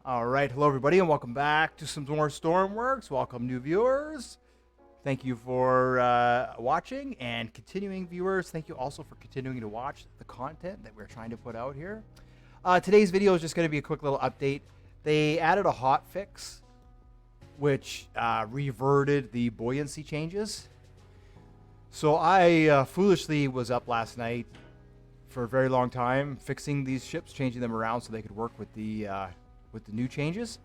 All right, hello everybody, and welcome back to some more Stormworks. Welcome, new viewers. Thank you for watching, and continuing viewers, thank you also for continuing to watch the content that we're trying to put out here. Today's video is just going to be a quick little update. They added a hot fix, which reverted the buoyancy changes. So I foolishly was up last night for a very long time fixing these ships, changing them around so they could work with the new changes.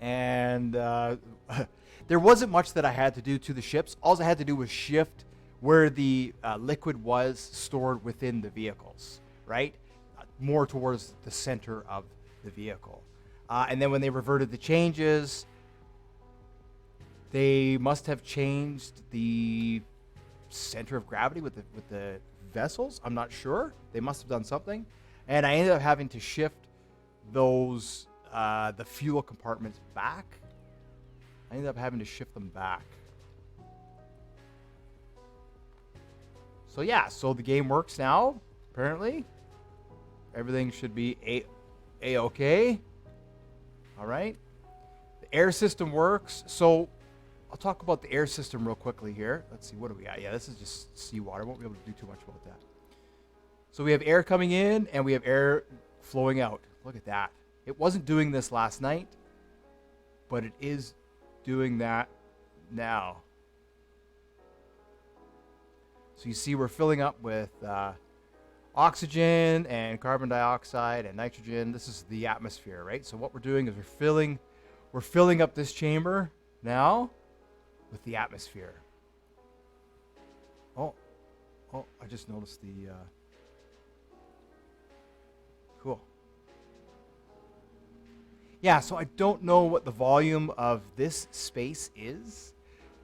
And there wasn't much that I had to do to the ships. All I had to do was shift where the liquid was stored within the vehicles, right? More towards the center of the vehicle. And then when they reverted the changes, they must have changed the center of gravity with the vessels. I'm not sure. They must have done something. And I ended up having to shift those the fuel compartments back. I ended up having to shift them back. So yeah, so the game works now, apparently. Everything should be a-okay. All right. The air system works. So I'll talk about the air system real quickly here. Let's see, what do we got? Yeah, this is just seawater. Won't be able to do too much about that. So we have air coming in and we have air flowing out. Look at that. It wasn't doing this last night, but it is doing that now. So you see we're filling up with oxygen and carbon dioxide and nitrogen. This is the atmosphere, right? So what we're doing is we're filling up this chamber now with the atmosphere. Oh, I just noticed the cool. Yeah, so I don't know what the volume of this space is,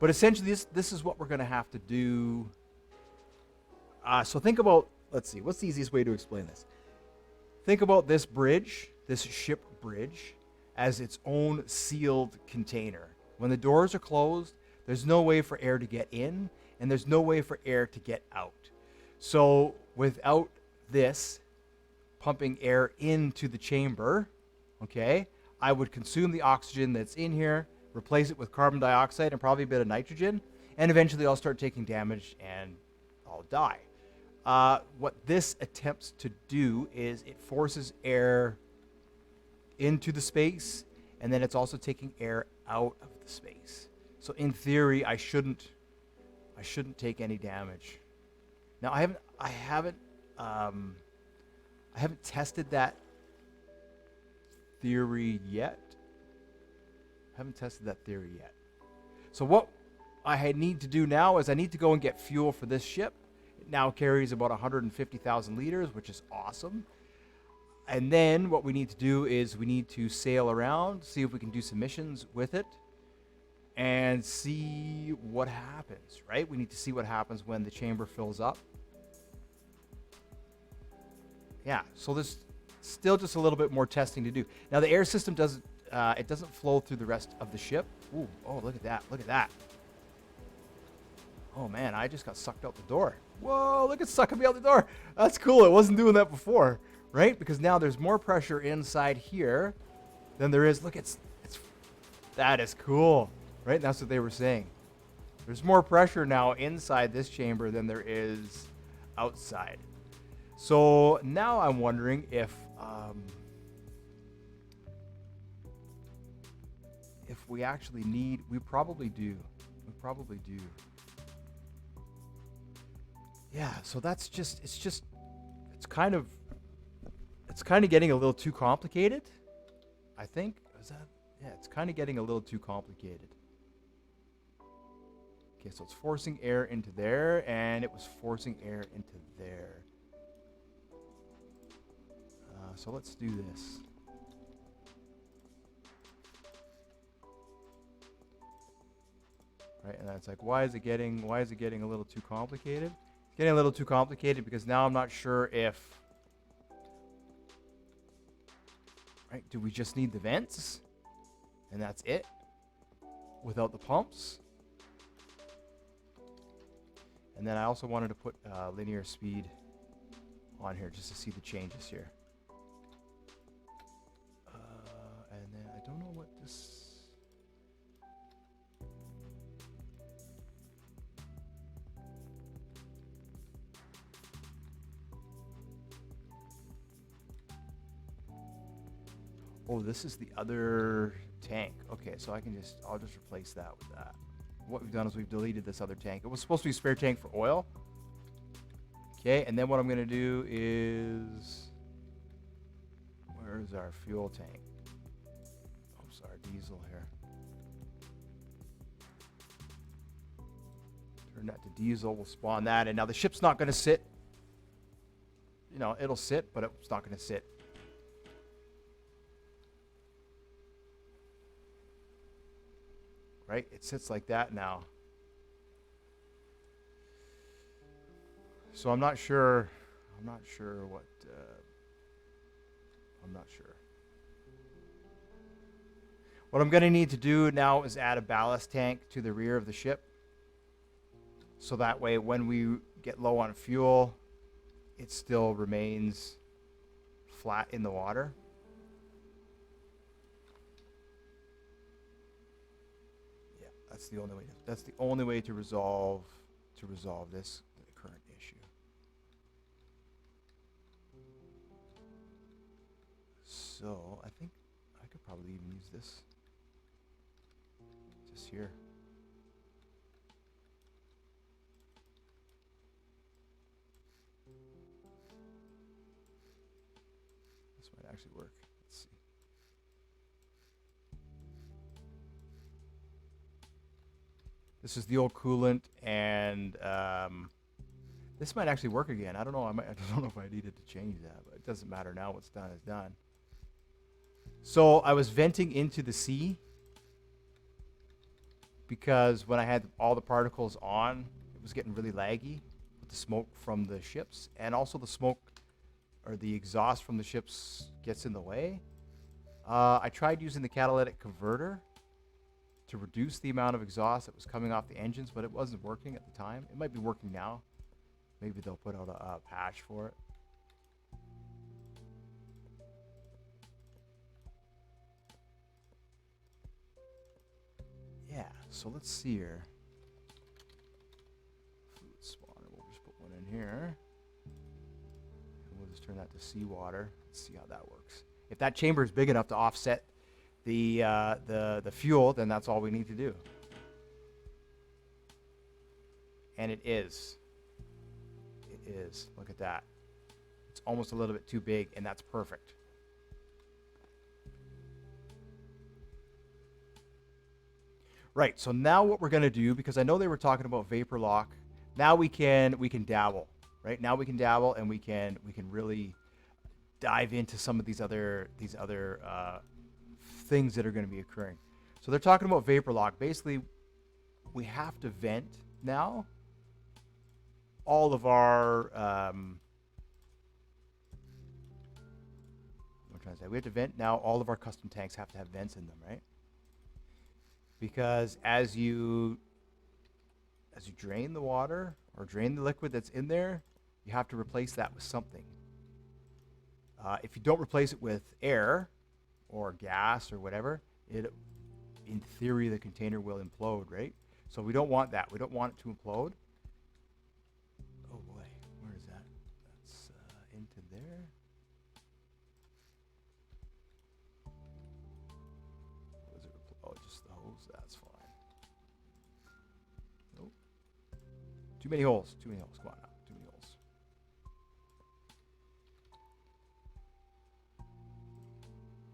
but essentially this is what we're going to have to do. So think about, let's see, what's the easiest way to explain this? Think about this bridge, this ship bridge, as its own sealed container. When the doors are closed, there's no way for air to get in, and there's no way for air to get out. So without this pumping air into the chamber, okay, I would consume the oxygen that's in here, replace it with carbon dioxide and probably a bit of nitrogen, and eventually I'll start taking damage and I'll die. What this attempts to do is it forces air into the space, and then it's also taking air out of the space. So in theory, I shouldn't take any damage. Now I haven't tested that theory yet. So what I need to do now is I need to go and get fuel for this ship. It now carries about 150,000 liters, which is awesome. And then what we need to do is we need to sail around, see if we can do some missions with it, and see what happens, right? We need to see what happens when the chamber fills up. Yeah, so there's still just a little bit more testing to do. Now the air system doesn't flow through the rest of the ship. Ooh, oh, look at that. Look at that. Oh man, I just got sucked out the door. Whoa, look at sucking me out the door. That's cool. It wasn't doing that before, right? Because now there's more pressure inside here than there is. Look, that is cool, right? That's what they were saying. There's more pressure now inside this chamber than there is outside. So now I'm wondering if we actually need, we probably do. Yeah, so that's just, it's kind of getting a little too complicated, I think. Yeah, it's kind of getting a little too complicated. Okay, so it's forcing air into there, and it was forcing air into there. So let's do this. Right, and that's like, why is it getting a little too complicated? It's getting a little too complicated because now I'm not sure if, right, do we just need the vents? And that's it? Without the pumps? And then I also wanted to put linear speed on here just to see the changes here. Oh, this is the other tank. Okay, so I'll just replace that with that. What we've done is we've deleted this other tank. It was supposed to be a spare tank for oil. Okay, and then what I'm gonna do is, where's our fuel tank? Oh, sorry, diesel here. Turn that to diesel, we'll spawn that, and now the ship's not gonna sit. You know, it'll sit, but it's not gonna sit. Right? It sits like that now. So I'm not sure what, I'm not sure. What I'm going to need to do now is add a ballast tank to the rear of the ship. So that way when we get low on fuel, it still remains flat in the water. Yeah, that's the only way to resolve this current issue. So I think I could probably even use this just here. This might actually work. Let's see. This is the old coolant, and this might actually work again. I don't know. I don't know if I needed to change that, but it doesn't matter now. What's done is done. So I was venting into the sea because when I had all the particles on, it was getting really laggy with the smoke from the ships, and also the smoke or the exhaust from the ships gets in the way. I tried using the catalytic converter to reduce the amount of exhaust that was coming off the engines, but it wasn't working at the time. It might be working now. Maybe they'll put out a patch for it. Yeah, so let's see here. Fluid spawner, we'll just put one in here. And we'll just turn that to seawater. Let's see how that works. If that chamber is big enough to offset the fuel, then that's all we need to do. And it is. It is. Look at that. It's almost a little bit too big, and that's perfect. Right, so now what we're going to do, because I know they were talking about vapor lock, now we can dabble, right? Now we can dabble, and we can really dive into some of these other things that are going to be occurring. So they're talking about vapor lock. Basically, we have to vent now all of our what I'm trying to say. We have to vent now. All of our custom tanks have to have vents in them, right? Because as you drain the water or drain the liquid that's in there, you have to replace that with something. If you don't replace it with air or gas or whatever, in theory, the container will implode, right? So we don't want that. We don't want it to implode. Oh boy, where is that? That's into there. What is it? Oh, just the hose. That's fine. Nope. Too many holes. Too many holes. Come on now. Too many holes.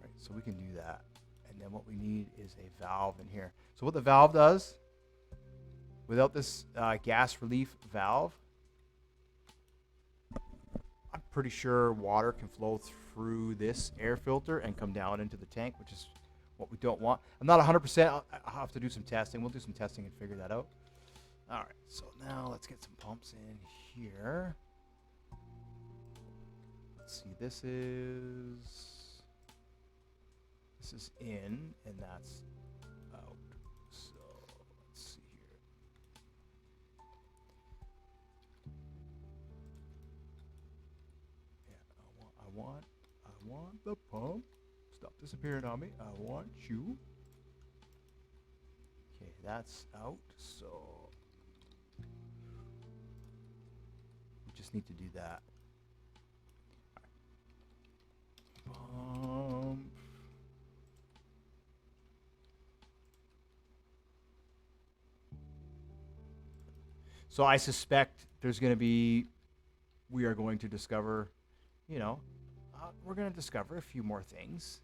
Right. So we can do that. And then what we need is a valve in here. So what the valve does, without this gas relief valve, I'm pretty sure water can flow through this air filter and come down into the tank, which is what we don't want. I'm not 100%. I'll have to do some testing. We'll do some testing and figure that out. All right, so now let's get some pumps in here. Let's see, this is in, and that's out. So let's see here. Yeah, I want the pump. Stop disappearing on me. I want you. Okay, that's out. So we just need to do that. Pump. So I suspect we are going to discover, we're going to discover a few more things.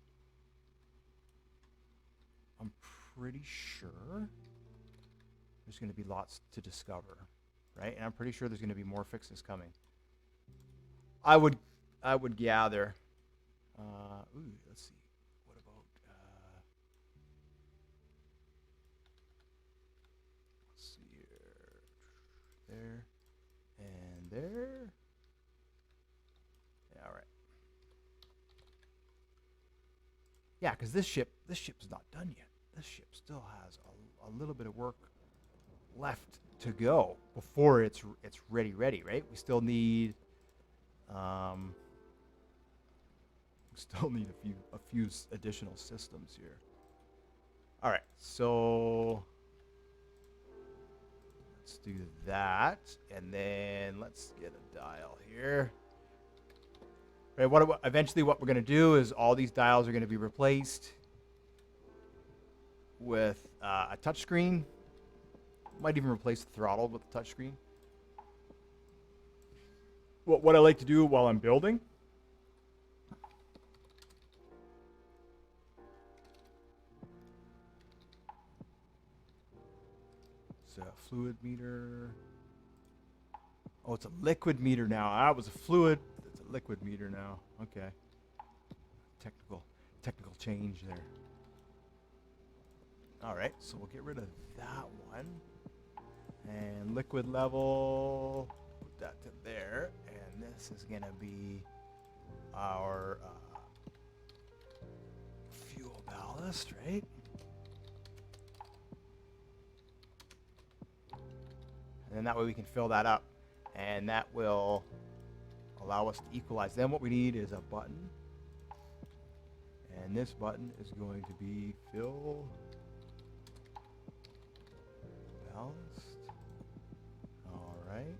I'm pretty sure there's going to be lots to discover, right? And I'm pretty sure there's going to be more fixes coming. I would gather. Let's see. What about? Let's see here. There and there. Yeah, all right. Yeah, because this ship's not done yet. This ship still has a little bit of work left to go before it's ready, right? We still need a few additional systems here. All right, so let's do that, and then let's get a dial here. Right, eventually what we're going to do is all these dials are going to be replaced with a touchscreen. Might even replace the throttle with the touchscreen. What I like to do while I'm building is a fluid meter. Oh, it's a liquid meter now. It was a fluid. It's a liquid meter now. Okay. Technical change there. All right, so we'll get rid of that one. And liquid level, put that to there. And this is going to be our fuel ballast, right? And then that way we can fill that up. And that will allow us to equalize. Then what we need is a button. And this button is going to be fill balanced. All right.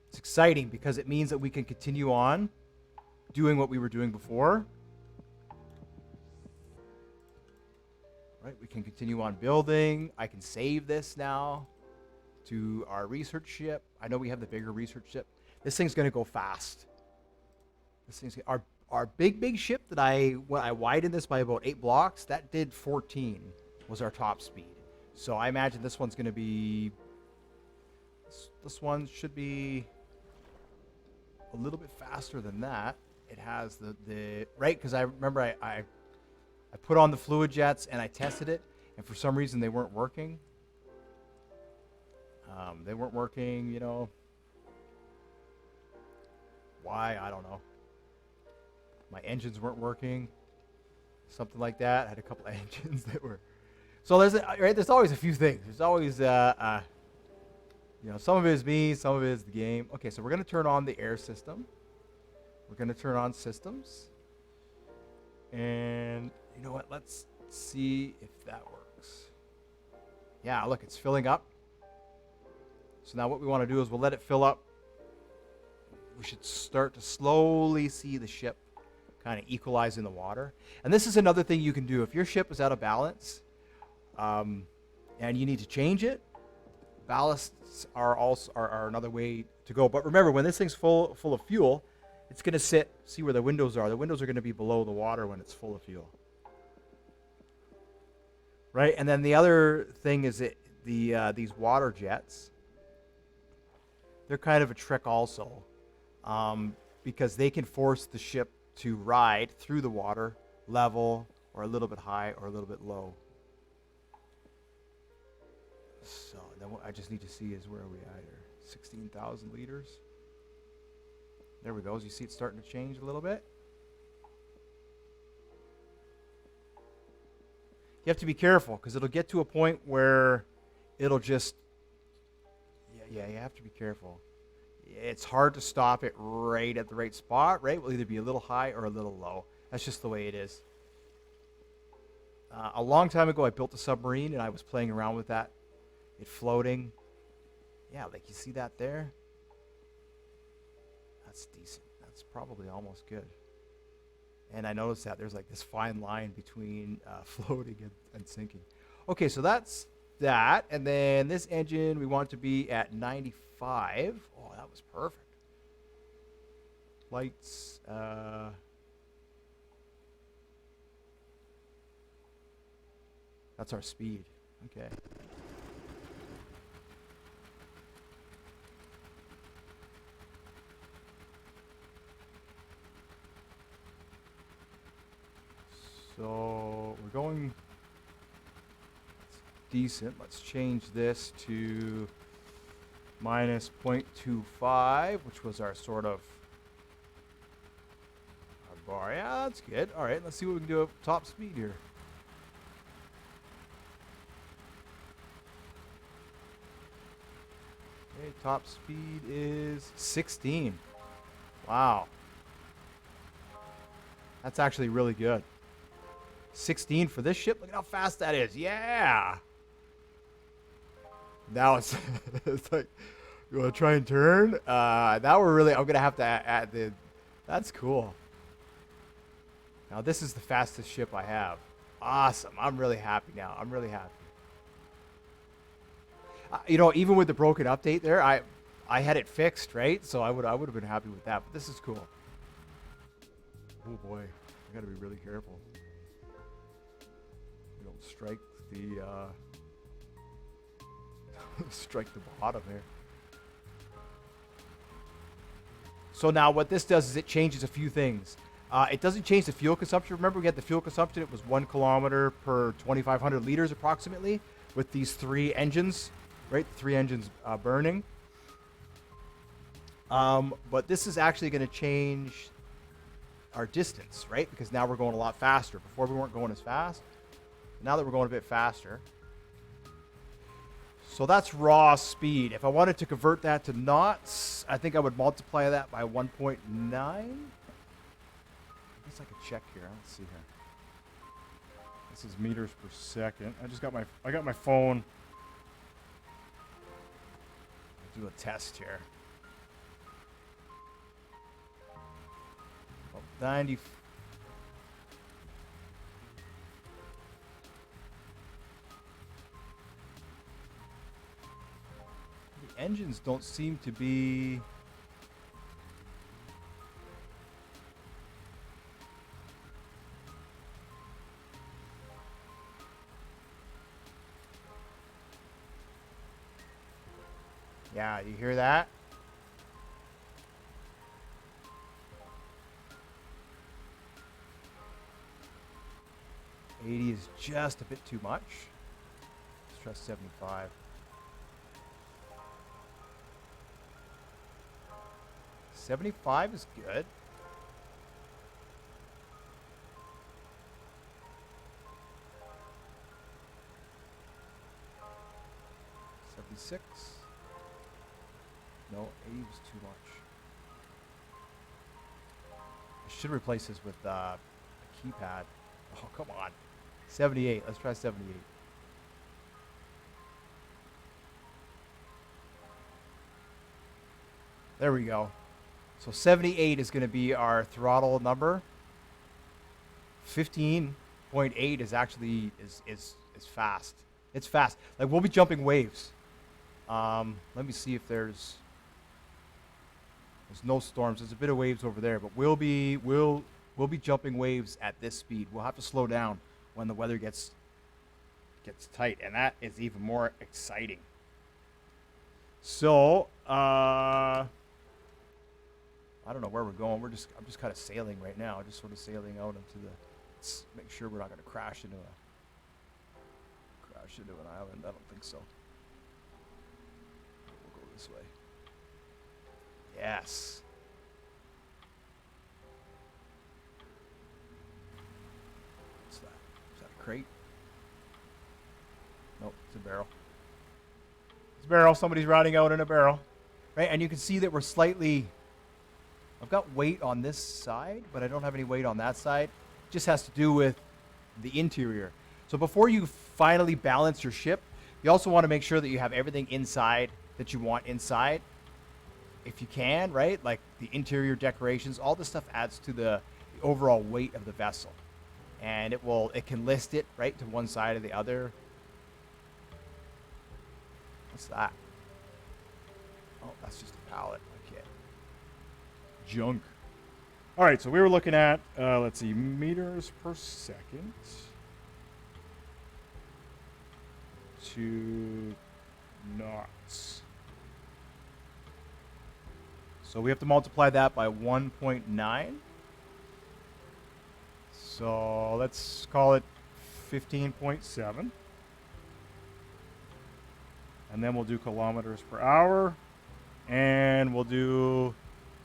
It's exciting because it means that we can continue on doing what we were doing before. Right? We can continue on building. I can save this now to our research ship. I know we have the bigger research ship. This thing's going to go fast. Our big ship that when I widened this by about 8 blocks, that did 14 was our top speed. So I imagine this one's going to be, this one should be a little bit faster than that. It has the right, because I remember I put on the fluid jets and I tested it, and for some reason they weren't working. Why, I don't know. My engines weren't working, something like that. I had a couple of engines that were. So there's always a few things. There's always some of it is me, some of it is the game. Okay, so we're gonna turn on the air system. We're gonna turn on systems, and you know what? Let's see if that works. Yeah, look, it's filling up. So now what we want to do is we'll let it fill up. We should start to slowly see the ship kind of equalize in the water. And this is another thing you can do. If your ship is out of balance and you need to change it, ballasts are another way to go. But remember, when this thing's full of fuel, it's going to see where the windows are. The windows are going to be below the water when it's full of fuel. Right? And then the other thing is these water jets. They're kind of a trick also, because they can force the ship to ride through the water level or a little bit high or a little bit low. So then what I just need to see is where are we at here? 16,000 liters. There we go. As you see, it's starting to change a little bit. You have to be careful because it'll get to a point where it'll just. Yeah, you have to be careful. It's hard to stop it right at the right spot, right? It will either be a little high or a little low. That's just the way it is. A long time ago, I built a submarine, and I was playing around with that. It floating. Yeah, like you see that there? That's decent. That's probably almost good. And I noticed that there's like this fine line between floating and sinking. Okay, so that's that. And then this engine, we want to be at 95. Oh, that was perfect. Lights. That's our speed. Okay. So we're going decent. Let's change this to minus 0.25, which was our sort of our bar. Yeah, that's good. All right, let's see what we can do at top speed here. Okay, top speed is 16. Wow. That's actually really good. 16 for this ship. Look at how fast that is. Yeah. Now it's, it's like, you want to try and turn? Now we're really, I'm going to have to add the, that's cool. Now this is the fastest ship I have. Awesome. I'm really happy now. I'm really happy. You know, even with the broken update there, I had it fixed, right? So I would have been happy with that. But this is cool. Oh boy, I got to be really careful. We don't strike the strike the bottom here. So now what this does is it changes a few things. It doesn't change the fuel consumption. Remember, we had the fuel consumption. It was 1 kilometer per 2,500 liters approximately with these 3 engines, right? 3 engines burning. But this is actually going to change our distance, right? Because now we're going a lot faster. Before we weren't going as fast. Now that we're going a bit faster. So that's raw speed. If I wanted to convert that to knots, I think I would multiply that by 1.9. I guess I could check here. Let's see here. This is meters per second. I got my phone. I'll do a test here. 90. The engines don't seem to be. Yeah, you hear that? $80 is just a bit too much. Let's try 75. 75 is good. $76. No, 80 was too much. I should replace this with a keypad. Oh, come on. 78. Let's try 78. There we go. So 78 is going to be our throttle number. 15.8 is actually is fast. It's fast. Like we'll be jumping waves. Let me see if there's no storms. There's a bit of waves over there, but we'll be jumping waves at this speed. We'll have to slow down when the weather gets tight, and that is even more exciting. So, I don't know where we're going. I'm just kind of sailing right now. Just sort of sailing out into the. Let's make sure we're not going to crash into an island. I don't think so. We'll go this way. Yes. What's that? Is that a crate? Nope, it's a barrel. It's a barrel. Somebody's riding out in a barrel. Right? And you can see that we're slightly. I've got weight on this side, but I don't have any weight on that side. It just has to do with the interior. So before you finally balance your ship, you also want to make sure that you have everything inside that you want inside. If you can, right? Like the interior decorations, all this stuff adds to the overall weight of the vessel. And it can list it, right, to one side or the other. What's that? Oh, that's just a pallet. Okay. Junk. All right, so we were looking at, let's see, meters per second to knots. So we have to multiply that by 1.9. So let's call it 15.7. And then we'll do kilometers per hour. And we'll do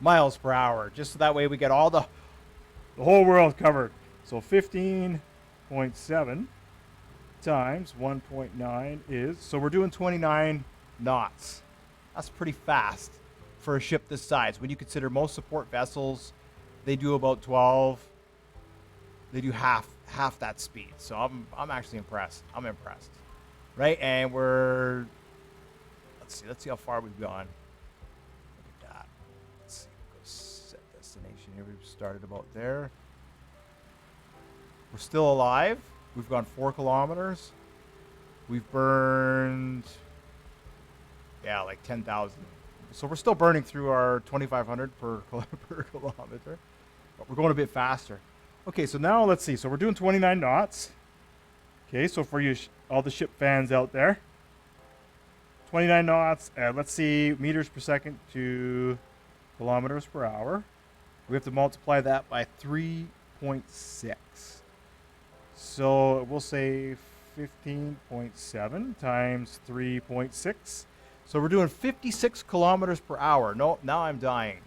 miles per hour. Just so that way we get all the whole world covered. So 15.7 times 1.9 is, so we're doing 29 knots. That's pretty fast for a ship this size. When you consider most support vessels, they do about 12. They do half that speed. So I'm actually impressed. I'm impressed. Right? And we're, let's see how far we've gone. Look at that. Let's see. Go set destination here. We've started about there. We're still alive. We've gone 4 kilometers. We've burned, yeah, like 10,000. So we're still burning through our 2,500 per kilometer. But we're going a bit faster. Okay, so now let's see. So we're doing 29 knots. Okay, so for you, all the ship fans out there, 29 knots. Let's see, meters per second to kilometers per hour. We have to multiply that by 3.6. So we'll say 15.7 times 3.6. So we're doing 56 kilometers per hour. No, now I'm dying.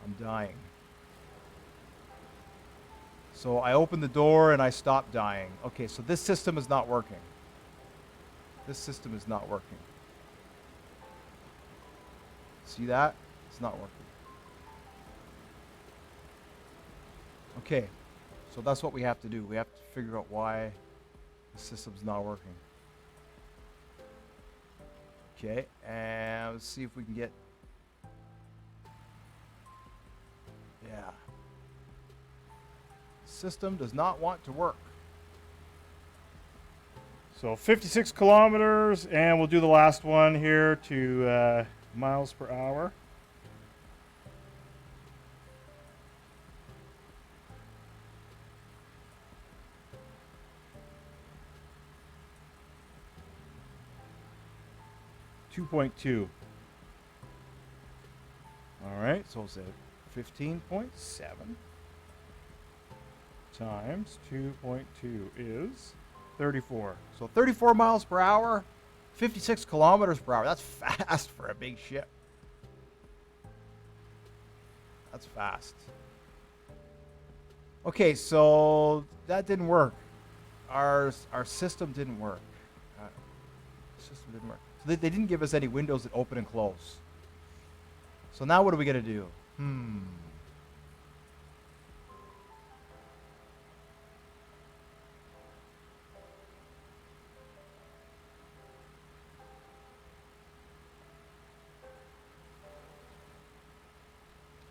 I'm dying. So I opened the door and I stopped dying. Okay, so this system is not working. This system is not working. See that? It's not working. Okay, so that's what we have to do. We have to figure out why the system's not working. Okay, and let's see if we can get, yeah. System does not want to work. So 56 kilometers, and we'll do the last one here to miles per hour. .2. All right, so we'll say 15.7 times 2.2 is 34. So 34 miles per hour, 56 kilometers per hour. That's fast for a big ship. That's fast. Okay, so that didn't work. Our system didn't work. System didn't work. So they didn't give us any windows that open and close. So now what are we going to do?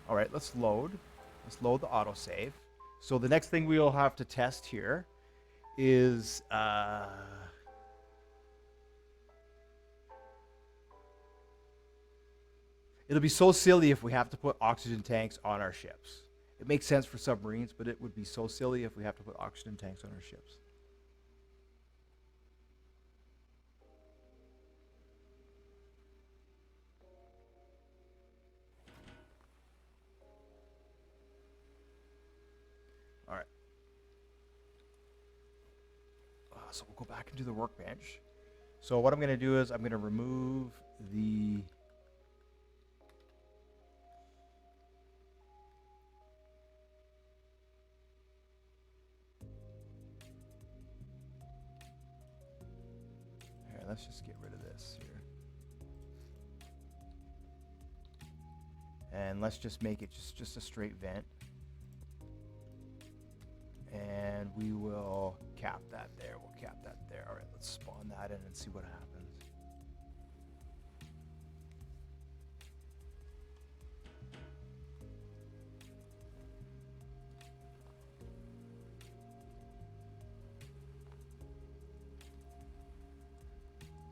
All right, let's load. Let's load the autosave. So the next thing we'll have to test here is it'll be so silly if we have to put oxygen tanks on our ships. It makes sense for submarines, but it would be so silly if we have to put oxygen tanks on our ships. All right. So we'll go back into the workbench. So what I'm going to do is I'm going to remove the let's just get rid of this here. And let's just make it just a straight vent. And we will cap that there. We'll cap that there. All right, let's spawn that in and see what happens.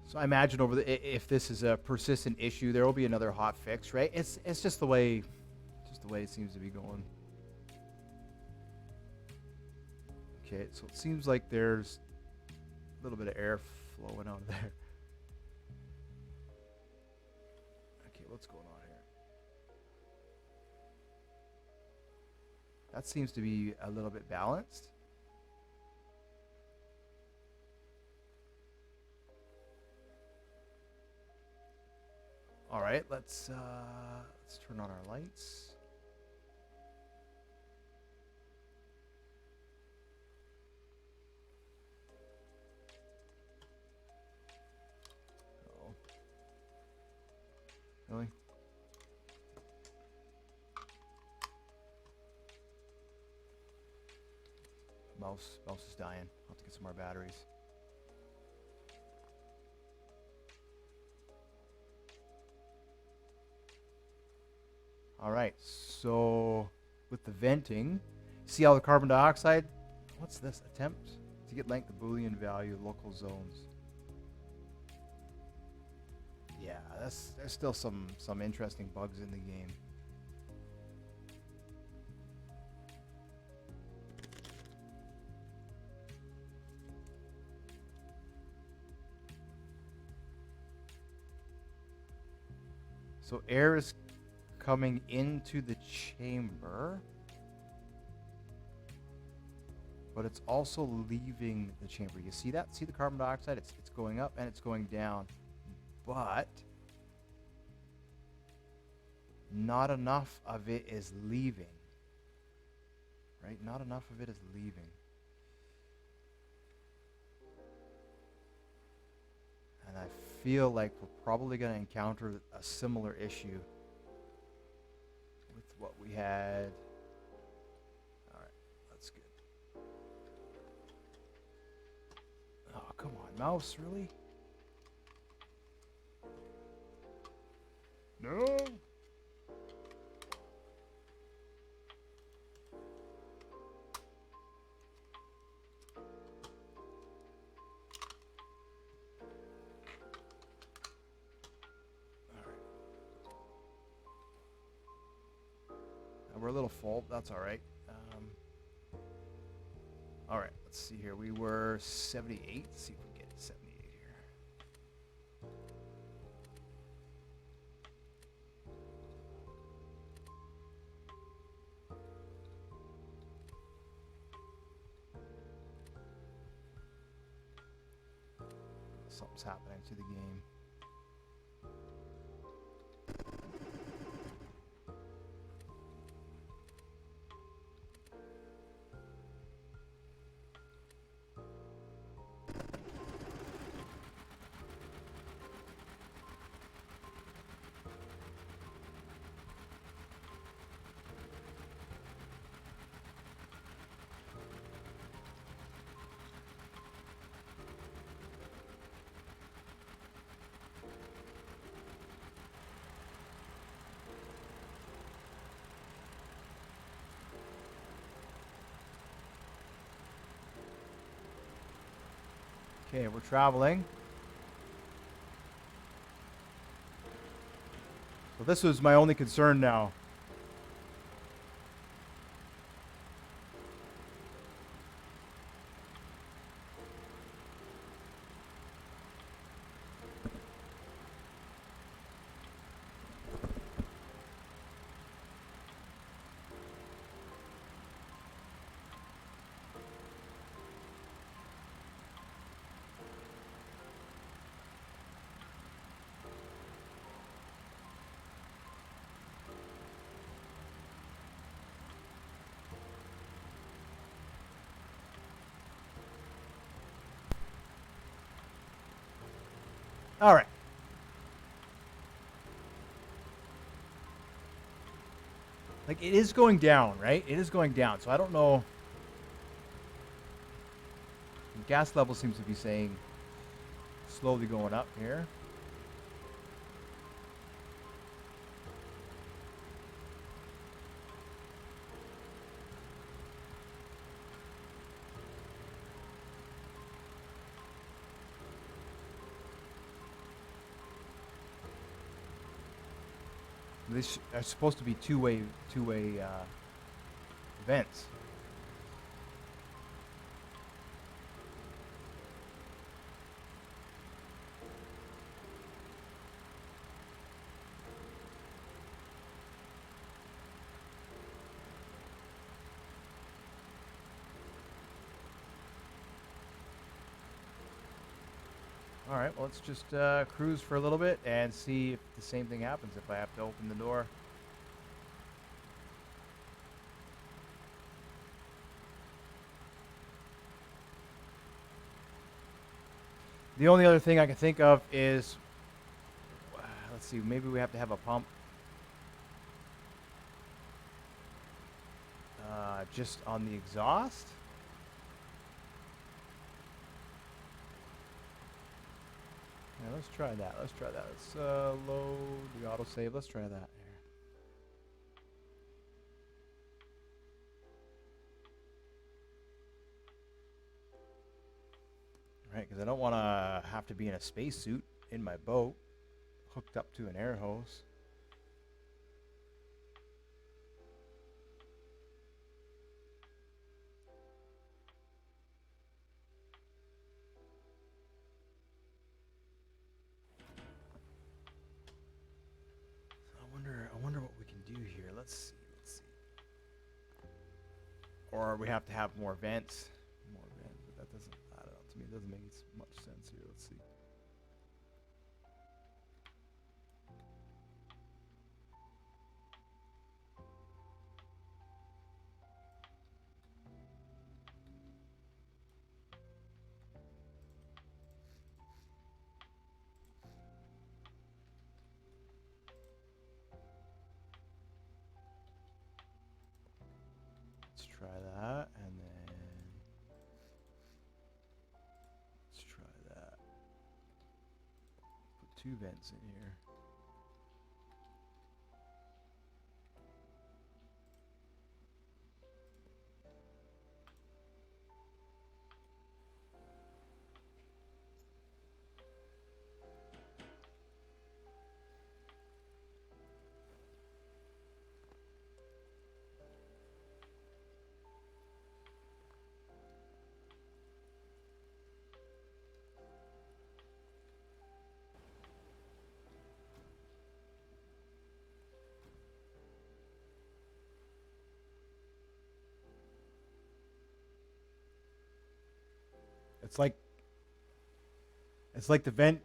So I imagine if this is a persistent issue, there will be another hot fix, right? It's just the way it seems to be going. Okay, so it seems like there's a little bit of air flowing out of there. Okay, what's going on here? That seems to be a little bit balanced. All right, let's turn on our lights. Oh, really? Mouse is dying. I'll have to get some more batteries. All right, so with the venting, see how the carbon dioxide, what's this? Attempt to get length of Boolean value local zones. Yeah, there's still some interesting bugs in the game. So air is coming into the chamber, but it's also leaving the chamber. You see that? See the carbon dioxide? It's going up and it's going down, but not enough of it is leaving. Right? Not enough of it is leaving. And I feel like we're probably going to encounter a similar issue with what we had. All right, that's good. Oh, come on, mouse, really? No. We're a little full. That's all right. All right. Let's see here. We were 78. Let's see if we get to 78 here. Something's happening to the game. Okay, we're traveling. So this was my only concern now. All right. Like, it is going down, right? It is going down. So I don't know. The gas level seems to be saying slowly going up here. This are supposed to be two-way vents. All right, well, let's just cruise for a little bit and see if the same thing happens if I have to open the door. The only other thing I can think of is, let's see, maybe we have to have a pump just on the exhaust. Yeah, let's try that. Let's try that. Let's load the autosave. Let's try that here. Right, because I don't want to have to be in a spacesuit in my boat, hooked up to an air hose. I wonder what we can do here. Let's see. Or we have to have more vents. But that doesn't, I don't know, to me it doesn't make much sense here. Let's see. Let's try that, and then let's try that. Put two vents in here. It's like the vent.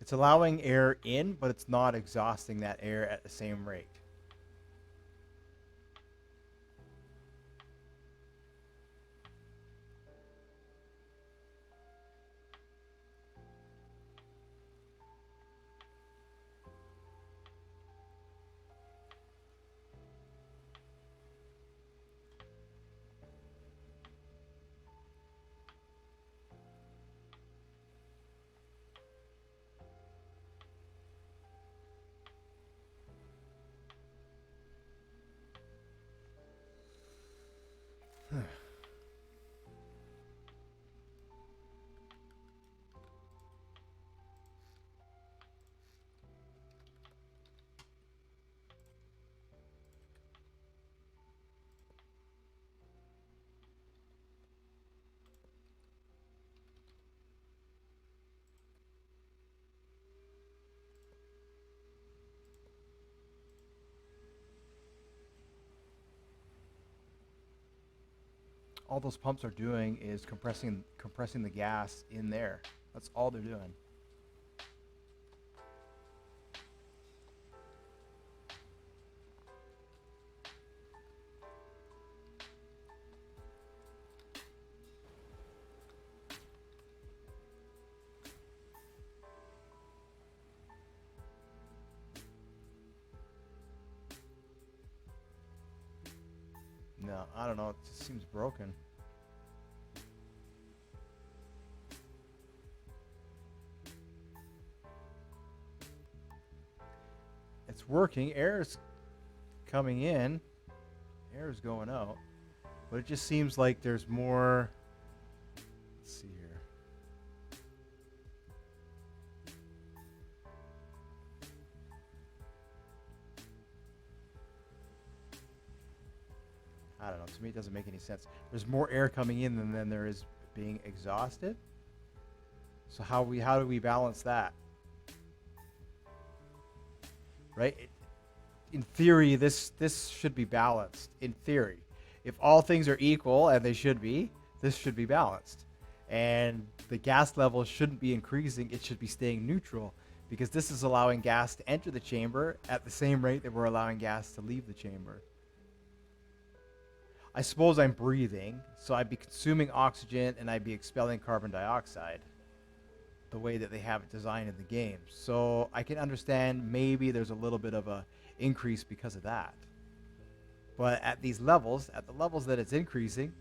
It's allowing air in, but it's not exhausting that air at the same rate. All those pumps are doing is compressing the gas in there. That's all they're doing. No, I don't know. It just seems broken. It's working. Air is coming in. Air is going out. But it just seems like there's more. Let's see here. I don't know. To me, it doesn't make any sense. There's more air coming in than there is being exhausted. So how do we balance that? Right? In theory, this should be balanced. In theory, if all things are equal, and they should be, this should be balanced, and the gas level shouldn't be increasing. It should be staying neutral, because this is allowing gas to enter the chamber at the same rate that we're allowing gas to leave the chamber. I suppose I'm breathing, so I'd be consuming oxygen and I'd be expelling carbon dioxide the way that they have it designed in the game. So I can understand maybe there's a little bit of a increase because of that. But at these levels, at the levels that it's increasing,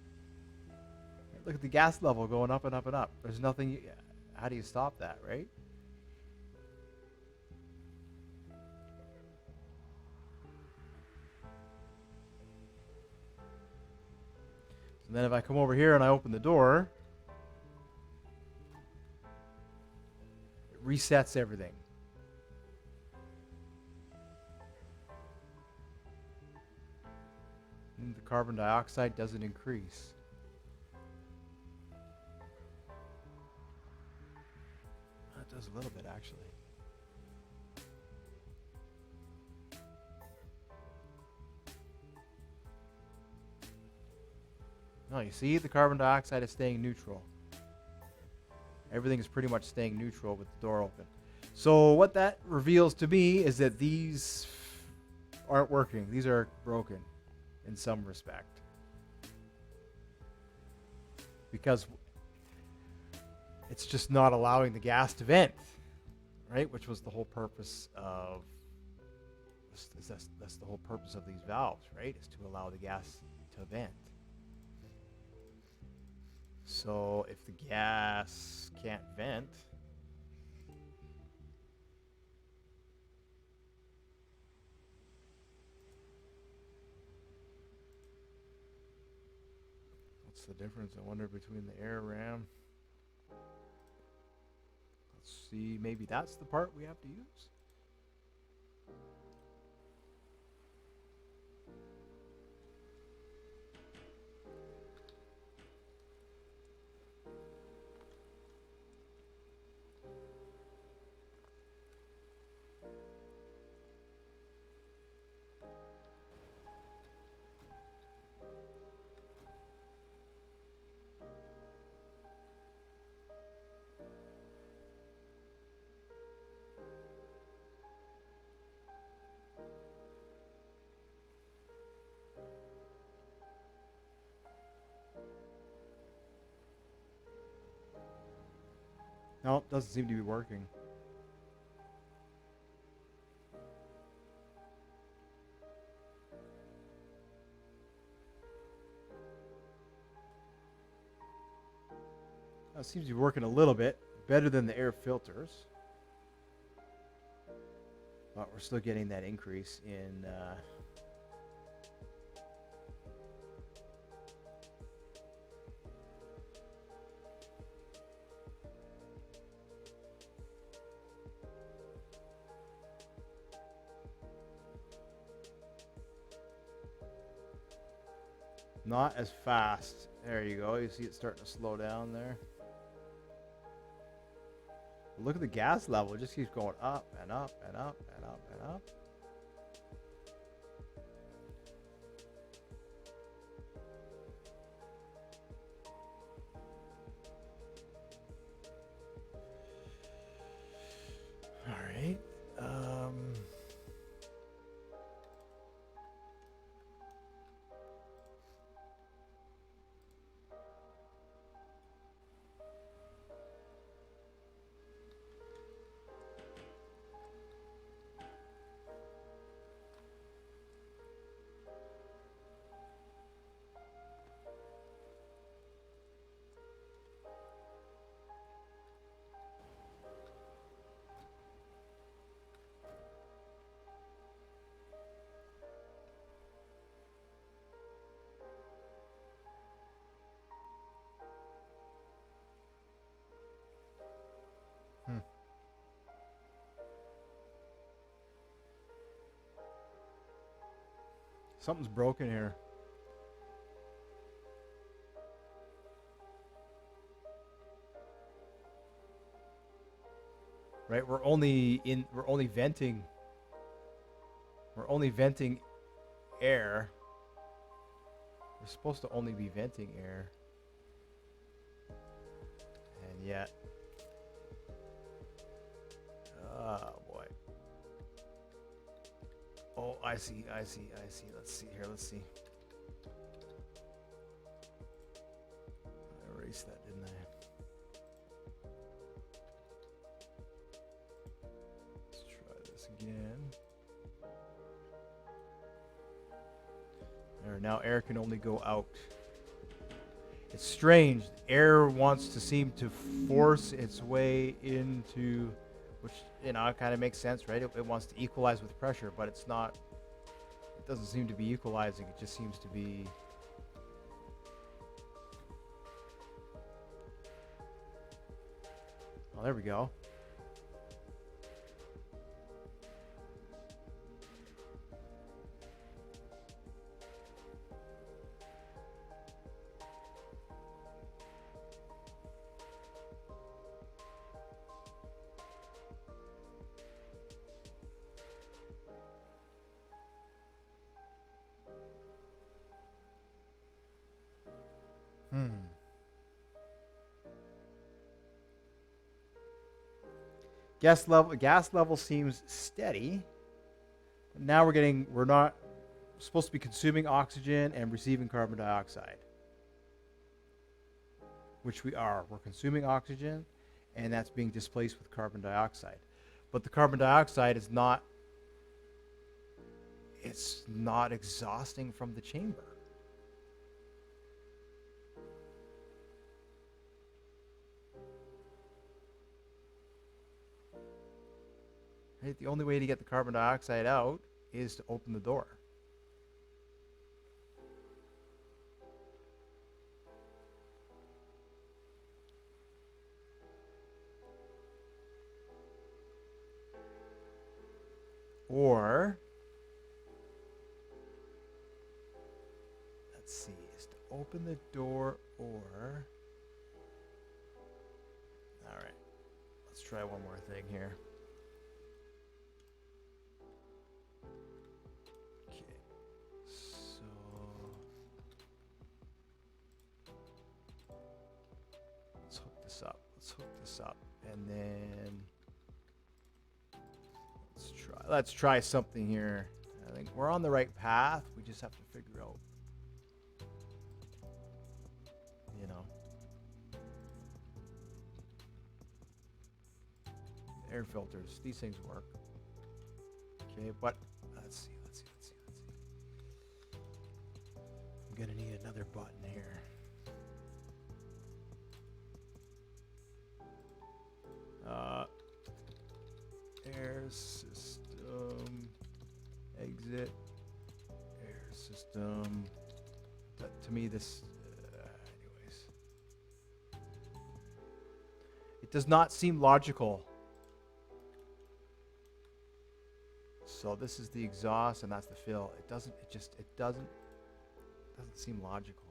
look at the gas level going up and up and up. There's nothing. How do you stop that, right? And then if I come over here and I open the door, it resets everything. And the carbon dioxide doesn't increase. It does a little bit, actually. No, you see, the carbon dioxide is staying neutral. Everything is pretty much staying neutral with the door open. So what that reveals to me is that these aren't working. These are broken in some respect. Because it's just not allowing the gas to vent, right? Which was the whole purpose of that's the whole purpose of these valves, right? Is to allow the gas to vent. So if the gas can't vent, what's the difference, I wonder, between the air ram? Let's see, maybe that's the part we have to use. No, it doesn't seem to be working. It seems to be working a little bit better than the air filters. But we're still getting that increase in not as fast. There you go. You see it starting to slow down there. Look at the gas level. It just keeps going up and up and up and up and up. All right. Something's broken here. right? We're only venting air. We're supposed to only be venting air. And yet, oh boy. Oh, I see. Let's see here. Let's see. I erased that, didn't I? Let's try this again. There, now air can only go out. It's strange. Air wants to seem to force its way into, which, you know, kind of makes sense, right? It wants to equalize with pressure, but it's not. It doesn't seem to be equalizing. It just seems to be. Oh, there we go. Gas level seems steady. Now we're not supposed to be consuming oxygen and receiving carbon dioxide, which we are. We're consuming oxygen, and that's being displaced with carbon dioxide. But the carbon dioxide is not. It's not exhausting from the chamber. Right? The only way to get the carbon dioxide out is to open the door. Or, let's see, is to open the door or... All right, let's try one more thing here. Okay, so... Let's hook this up, and then... Let's try something here. I think we're on the right path. We just have to figure out, you know, air filters. These things work. Okay, but let's see. I'm gonna need another button here. Air system, exit, air system. To me, this, anyways, it does not seem logical. So this is the exhaust, and that's the fill. It doesn't seem logical.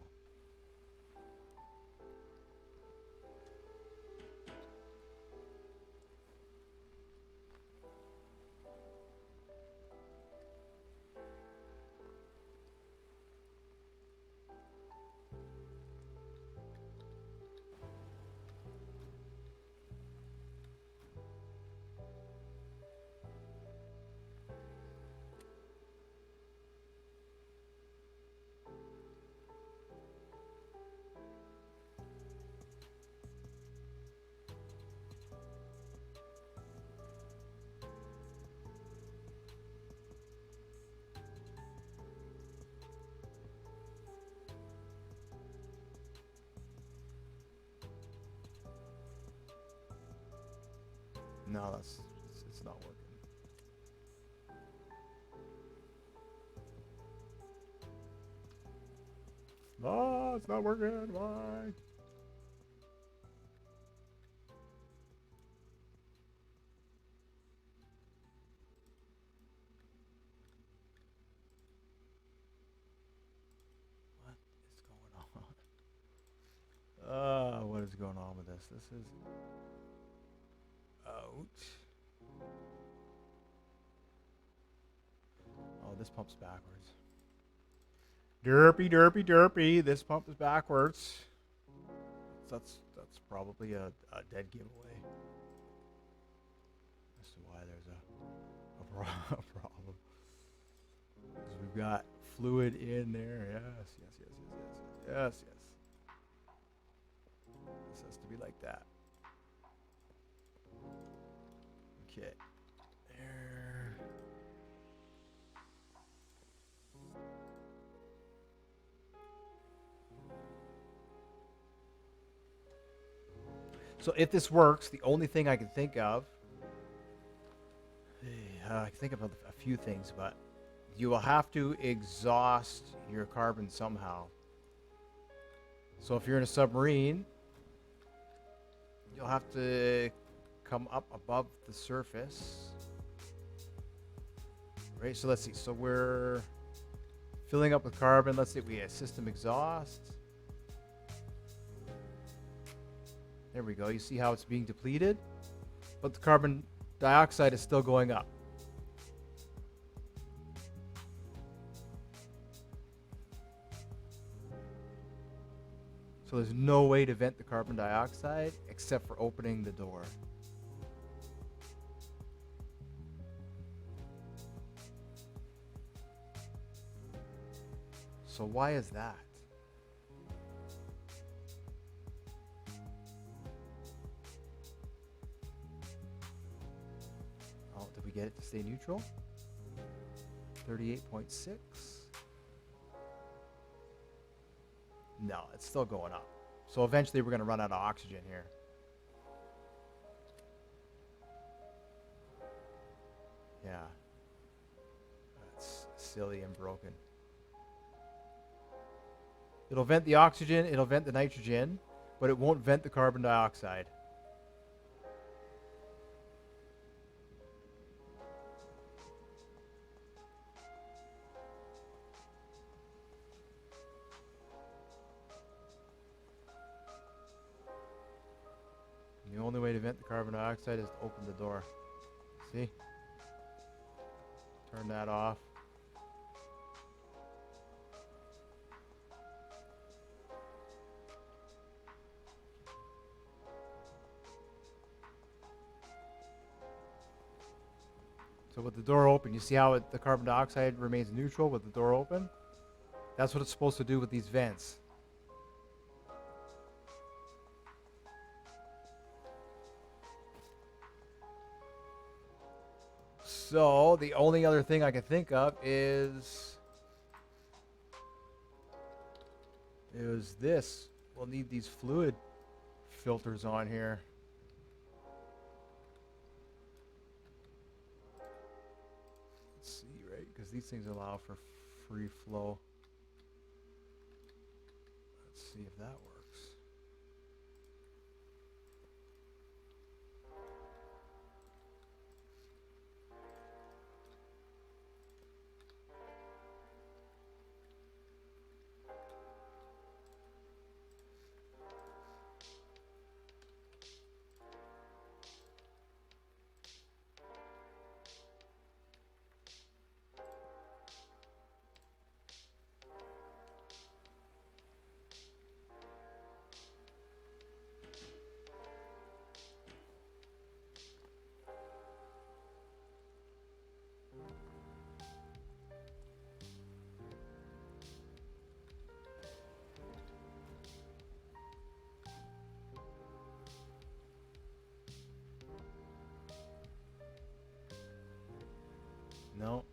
No, it's not working. Oh, it's not working. Why? What is going on? What is going on with this? This is out. this pump's backwards. Derpy, derpy, derpy. This pump is backwards. So that's probably a dead giveaway as to why there's a problem. Because we've got fluid in there. Yes. This has to be like that. Okay. There. So if this works, the only thing I can think of, I can think of a few things, but you will have to exhaust your carbon somehow. So if you're in a submarine, you'll have to come up above the surface. Right, so let's see. So we're filling up with carbon. Let's say we have system exhaust. There we go. You see how it's being depleted? But the carbon dioxide is still going up. So there's no way to vent the carbon dioxide except for opening the door. So why is that? Oh, did we get it to stay neutral? 38.6. No, it's still going up. So eventually we're going to run out of oxygen here. Yeah. That's silly and broken. It'll vent the oxygen, it'll vent the nitrogen, but it won't vent the carbon dioxide. The only way to vent the carbon dioxide is to open the door. See? Turn that off. So with the door open, you see how the carbon dioxide remains neutral with the door open? That's what it's supposed to do with these vents. So the only other thing I can think of is this. We'll need these fluid filters on here. Let's see, right? Because these things allow for free flow. Let's see if that works. No.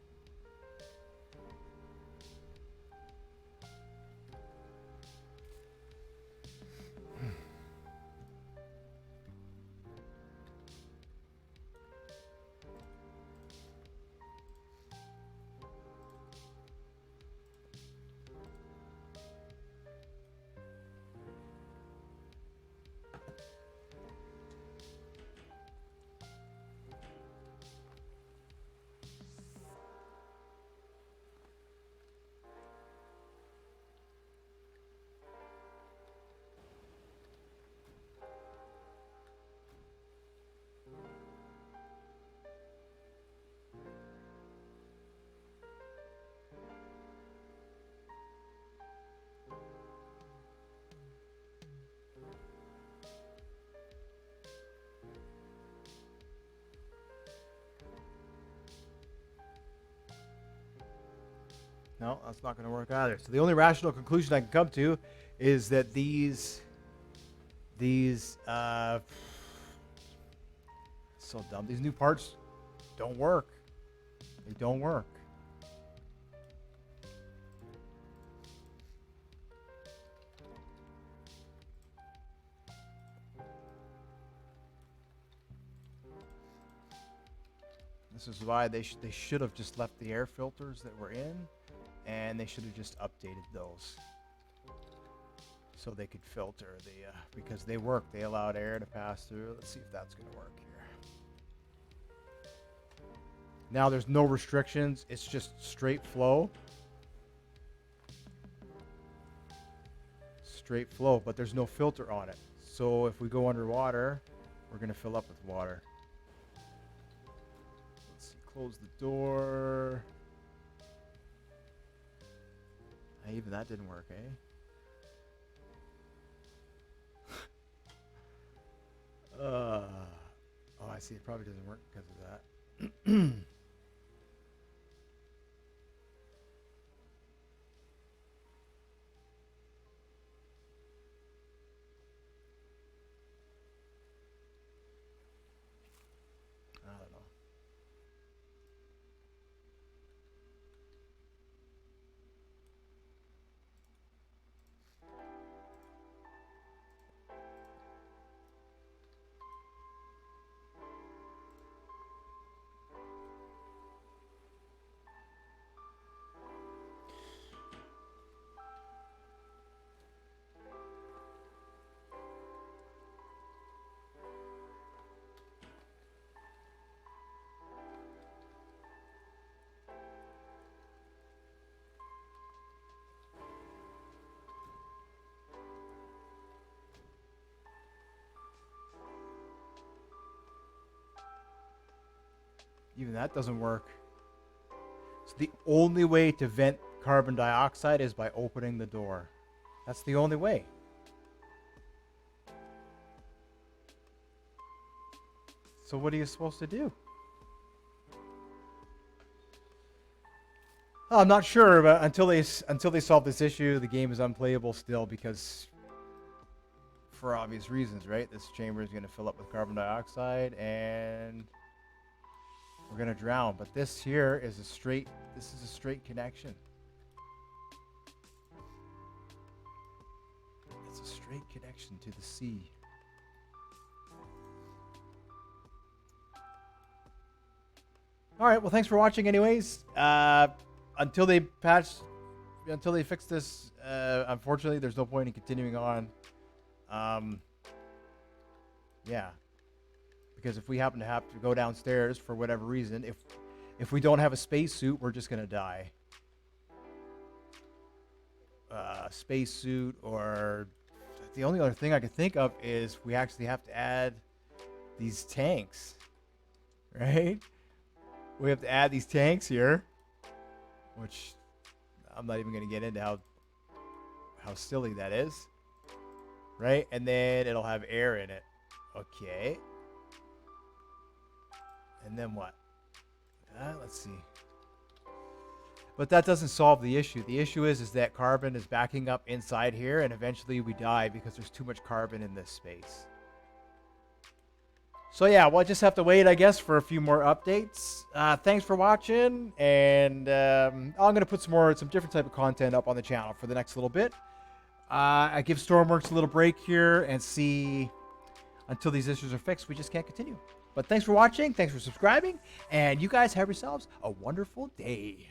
No, that's not going to work either. So the only rational conclusion I can come to is that these so dumb. These new parts don't work. They don't work. This is why they should have just left the air filters that were in, and they should have just updated those so they could filter the because they work. They allowed air to pass through. Let's see if that's going to work here. Now there's no restrictions. It's just straight flow. Straight flow, but there's no filter on it. So if we go underwater, we're going to fill up with water. Let's see, close the door. Even that didn't work, eh? Oh, I see. It probably doesn't work because of that. I don't know. Even that doesn't work. So the only way to vent carbon dioxide is by opening the door. That's the only way. So what are you supposed to do? Oh, I'm not sure, but until they solve this issue, the game is unplayable still because, for obvious reasons, right? This chamber is going to fill up with carbon dioxide and we're going to drown. But this here is a straight connection. It's a straight connection to the sea. All right, well, thanks for watching anyways. Until they fix this, unfortunately, there's no point in continuing on. Yeah. Because if we happen to have to go downstairs for whatever reason, if we don't have a spacesuit, we're just gonna die. Spacesuit, or the only other thing I could think of is we actually have to add these tanks, right? We have to add these tanks here, which I'm not even gonna get into how silly that is, right? And then it'll have air in it. Okay. And then what? Let's see. But that doesn't solve the issue. The issue is that carbon is backing up inside here, and eventually we die because there's too much carbon in this space. So yeah, we'll just have to wait, I guess, for a few more updates. Thanks for watching, and I'm going to put some different type of content up on the channel for the next little bit. I give Stormworks a little break here and see until these issues are fixed. We just can't continue. But thanks for watching. Thanks for subscribing. And you guys have yourselves a wonderful day.